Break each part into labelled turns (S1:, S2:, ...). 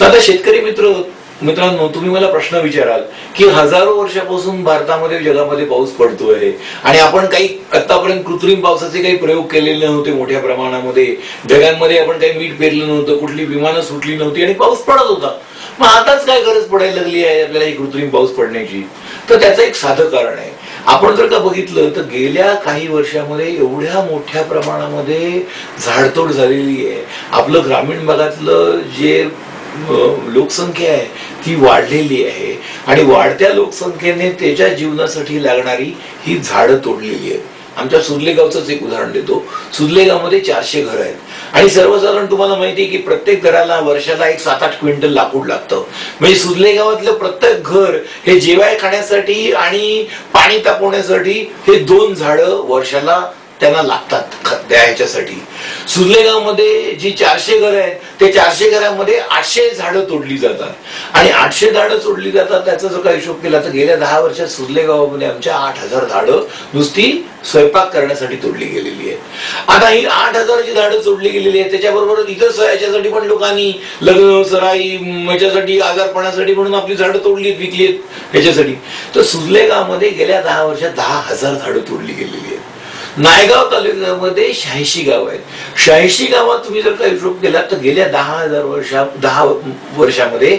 S1: तर आता शेतकरी मित्रांनो, तुम्ही मला प्रश्न विचाराल की हजारो वर्षापासून भारतामध्ये जगामध्ये पाऊस पडतोय आणि आपण काही आतापर्यंत कृत्रिम पावसाचे काही प्रयोग केलेले नव्हते मोठ्या प्रमाणामध्ये, ढगांमध्ये आपण काही मीठ पेरलं नव्हतं, कुठली विमानं सुटली नव्हती आणि पाऊस पडत होता. मग आताच काय गरज पडायला लागली आहे आपल्याला ही कृत्रिम पाऊस पडण्याची? तर त्याचं एक साधं कारण आहे. आपण जर का बघितलं तर गेल्या काही वर्षामध्ये एवढ्या मोठ्या प्रमाणामध्ये झाडतोड झालेली आहे. आपलं ग्रामीण भागातलं जे लोकसंख्या आहे ती वाढलेली आहे आणि वाढत्या लोकसंख्येने त्याच्या जीवनासाठी लागणारी ही झाडं तोडलेली आहेत. आमच्या सुरले गावचंच एक उदाहरण देतो. सुरले गावमध्ये 400 घर आहेत आणि सर्वसाधारण तुम्हाला माहिती आहे की प्रत्येक घराला वर्षाला एक 7-8 क्विंटल लाकूड लागतं. म्हणजे सुरले गावातलं प्रत्येक घर हे जेवाय खाण्यासाठी आणि पाणी तापवण्यासाठी हे 2 झाडं वर्षाला त्यांना लागतात ह्याच्यासाठी. सुरले गावमध्ये जी 400 घर आहेत ते 400 घरामध्ये 800 झाडं तोडली जातात आणि 800 झाडं तोडली जातात. त्याचा जर का हिशोब केला तर गेल्या 10 वर्षात सुरले गावामध्ये आमच्या 8000 झाडं नुसती स्वयंपाक करण्यासाठी तोडली गेलेली आहेत. आता ही 8000 जी झाडं तोडली गेलेली आहेत त्याच्याबरोबर इतर याच्यासाठी पण लोकांनी लग्न सराई याच्यासाठी आजारपणासाठी म्हणून आपली झाडं तोडलीत, विकलीत ह्याच्यासाठी. तर सुरले गावामध्ये गेल्या 10 वर्षात 10,000 झाडं तोडली गेलेली आहेत. नायगाव तालुक्यामध्ये 86 गाव आहेत. 86 गावात तुम्ही जर का हिशोब केला तर गेल्या 10 वर्षामध्ये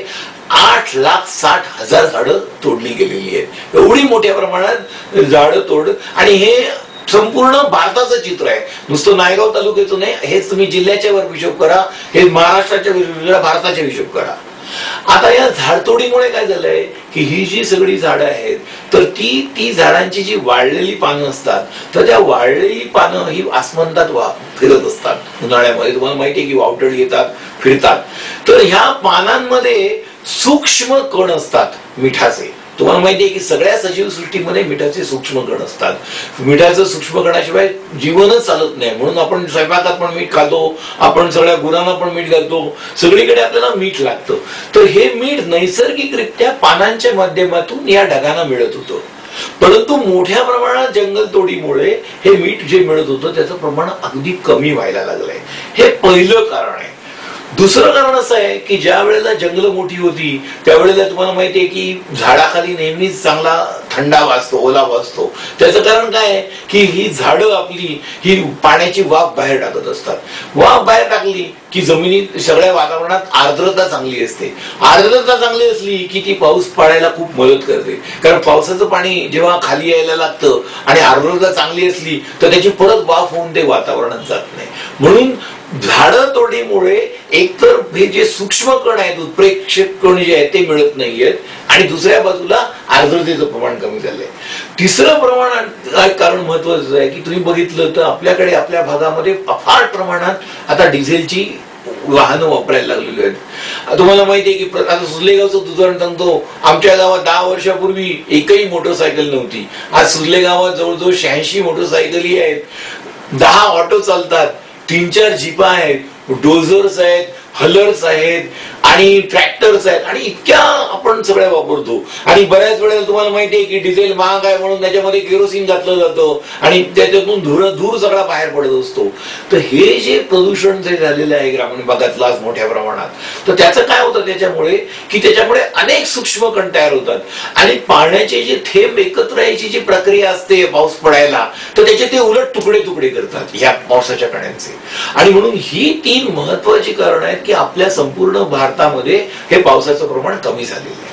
S1: 8,60,000 झाडं तोडली गेलेली आहेत. एवढी मोठ्या प्रमाणात झाडं तोड आणि हे संपूर्ण भारताचं चित्र आहे. नुसतं नायगाव तालुक्याचं नाही, हेच तुम्ही जिल्ह्याच्या वर हिशोब करा, हे महाराष्ट्राच्या भारताच्या हिशोब करा. आता या झाडतोडीमुळे काय झालंय की ही जी सगळी झाडं आहेत तर ती झाडांची जी वाळलेली पानं असतात तर त्या वाळलेली पानं ही आसमंतात फिरत असतात उन्हाळ्यामध्ये. तुम्हाला माहिती आहे की वावटळ येतात, फिरतात. तर ह्या पानांमध्ये सूक्ष्म कण असतात मिठाचे. तुम्हाला माहिती आहे की सगळ्या सजीव सृष्टीमध्ये मिठाचे सूक्ष्म कण असतात. मिठाचं सूक्ष्म कणाशिवाय जीवनच चालत नाही. म्हणून आपण स्वयंपाकात पण मीठ खातो, आपण सगळ्या गुरांना पण मीठ घालतो, सगळीकडे आपल्याला मीठ लागतं. तर हे मीठ नैसर्गिकरित्या पानांच्या माध्यमातून या ढगांना मिळत होतं. परंतु मोठ्या प्रमाणात जंगलतोडीमुळे हे मीठ जे मिळत होतं त्याचं प्रमाण अगदी कमी व्हायला लागलंय. हे पहिलं कारण आहे. दुसरं कारण असं आहे की ज्या वेळेला जंगल मोठी होती त्यावेळेला तुम्हाला माहिती आहे की झाडाखाली नेहमीच चांगला थंडावा असतो, ओलावा असतो. त्याचं कारण काय आहे की ही झाडं आपली ही पाण्याची वाफ बाहेर टाकत असतात. वाफ बाहेर टाकली की जमिनीत सगळ्या वातावरणात आर्द्रता चांगली असते. आर्द्रता चांगली असली की ती पाऊस पडायला खूप मदत करते. कारण पावसाचं पाणी जेव्हा खाली यायला लागतं आणि आर्द्रता चांगली असली तर त्याची परत वाफ होऊन ते वातावरणात जात नाही. म्हणून झाडं तोडीमुळे एकतर हे जे सूक्ष्म कण आहेत, उत्प्रेक्षक कण जे आहेत ते मिळत नाहीयेत आणि दुसऱ्या बाजूला आर्द्रतेचं प्रमाण कमी झालंय. तिसरं कारण महत्वाचं आहे की तुम्ही बघितलं तर आपल्याकडे आपल्या भागामध्ये अफाट प्रमाणात आता डिझेलची वाहनं वापरायला लागलेली आहेत. तुम्हाला माहिती आहे की आता सुरलेगावचं उदाहरण सांगतो. आमच्या गावात 10 वर्षापूर्वी एकही मोटरसायकल नव्हती. आज सुरले गावात जवळजवळ 86 मोटरसायकली आहेत, 10 ऑटो चालतात, 3-4 जीपा आहेत, डोझर्स आहेत, हलर्स आहेत आणि ट्रॅक्टर्स आहेत आणि इतक्या आपण सगळ्या वापरतो. आणि बऱ्याच वेळेला तुम्हाला माहिती आहे की डिझेल महाग आहे म्हणून त्याच्यामध्ये केरोसिन घातलं जातं आणि त्याच्यातून धूर सगळा बाहेर पडत असतो. तर हे जे प्रदूषण जे झालेलं आहे ग्रामीण भागातलं आज मोठ्या प्रमाणात, तर त्याचं काय होतं त्याच्यामुळे अनेक सूक्ष्म कण तयार होतात आणि पाण्याचे जे थेंब एकत्र यायची जी प्रक्रिया असते पाऊस पडायला तर त्याचे ते उलट तुकडे करतात ह्या पावसाच्या कणांचे. आणि म्हणून ही 3 महत्वाची कारण आहेत की आपल्या संपूर्ण भारतामध्ये हे पावसाचं प्रमाण कमी झालेलं आहे.